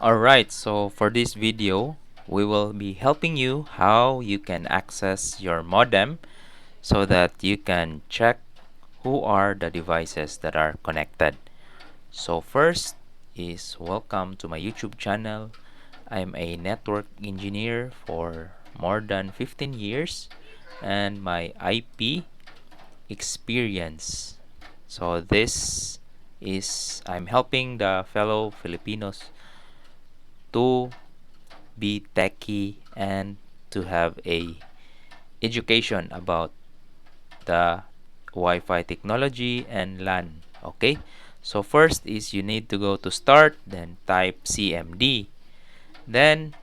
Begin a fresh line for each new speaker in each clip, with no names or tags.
Alright, so for this video, we will be helping you how you can access your modem so that you can check who are the devices that are connected. So first is welcome to my YouTube channel. I'm a network engineer for more than 15 years and my IP experience. So this is I'm helping the fellow Filipinos to be techy and to have a education about the Wi-Fi technology and LAN. Okay, so first is you need to go to start, then type CMD. Then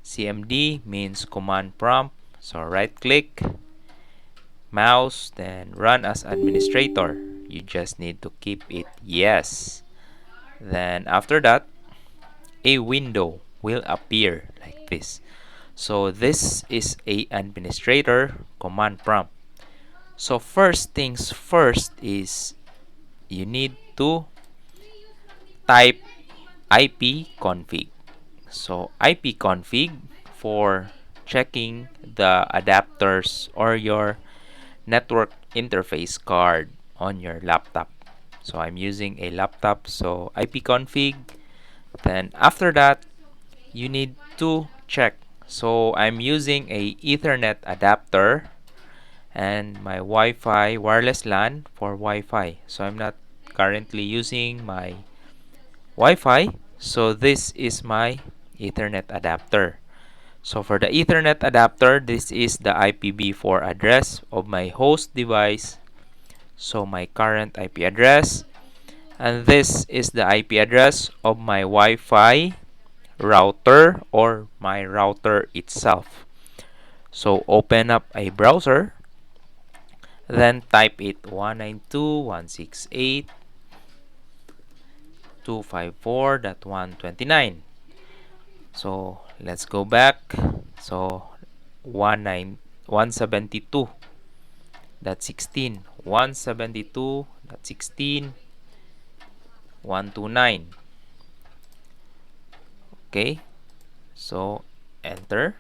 CMD means command prompt, so right click, mouse, then run as administrator. You just need to keep it yes. Then after that, a window will appear like this. So this is a administrator command prompt. So first things first is you need to type ipconfig. So ipconfig for checking the adapters or your network interface card on your laptop. So I'm using a laptop, so ipconfig. Then after that, you need to check. So I'm using a Ethernet adapter and my Wi-Fi wireless LAN for Wi-Fi. So I'm not currently using my Wi-Fi. So this is my Ethernet adapter. So for the Ethernet adapter, this is the IPv4 address of my host device. So my current IP address. And this is the IP address of my Wi-Fi router or my router itself. So open up a browser, then type it 192.168.254.129. So let's go back. So 172.16, 172.16.129. Okay, so enter,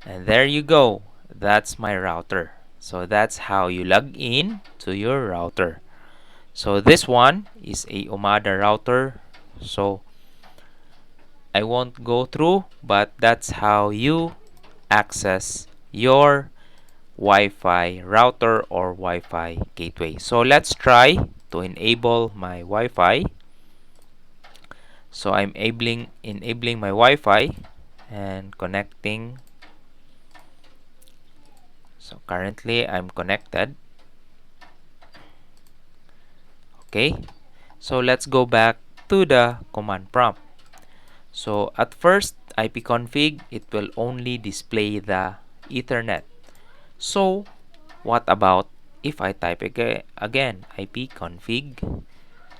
and there you go. That's my router. So that's how you log in to your router. So this one is a Omada router. So I won't go through, but that's how you access your Wi-Fi router or Wi-Fi gateway. So let's try to enable my Wi-Fi. So I'm enabling my Wi-Fi and connecting. So currently I'm connected. Okay, so let's go back to the command prompt. So at first, ipconfig, it will only display the Ethernet. So what about if I type again ipconfig?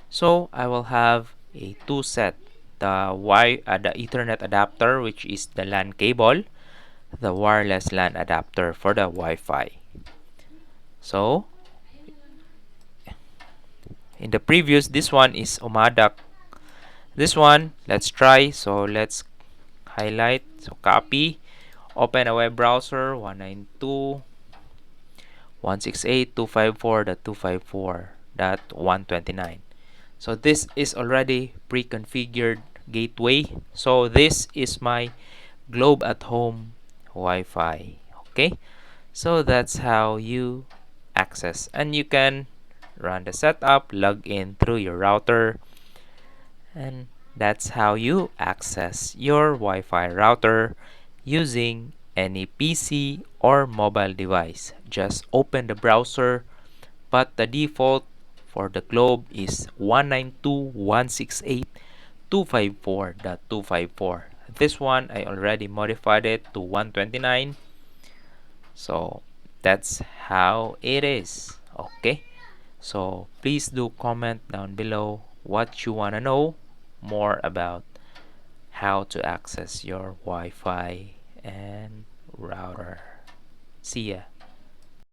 So I will have a two set, the Ethernet adapter, which is the LAN cable, the wireless LAN adapter for the Wi-Fi. So in the previous, this one is Omada. This one, let's try. So let's highlight, so copy, open a web browser 192.168.254.254.129. So this is already pre-configured gateway. So this is my Globe at Home Wi-Fi. Okay, so that's how you access, and you can run the setup, log in through your router, and that's how you access your Wi-Fi router using any PC or mobile device. Just open the browser, but the default for the globe is 192.168.254.254. This one I already modified it to 129. So that's how it is. Okay, so please do comment down below what you want to know more about how to access your Wi-Fi and router. See ya.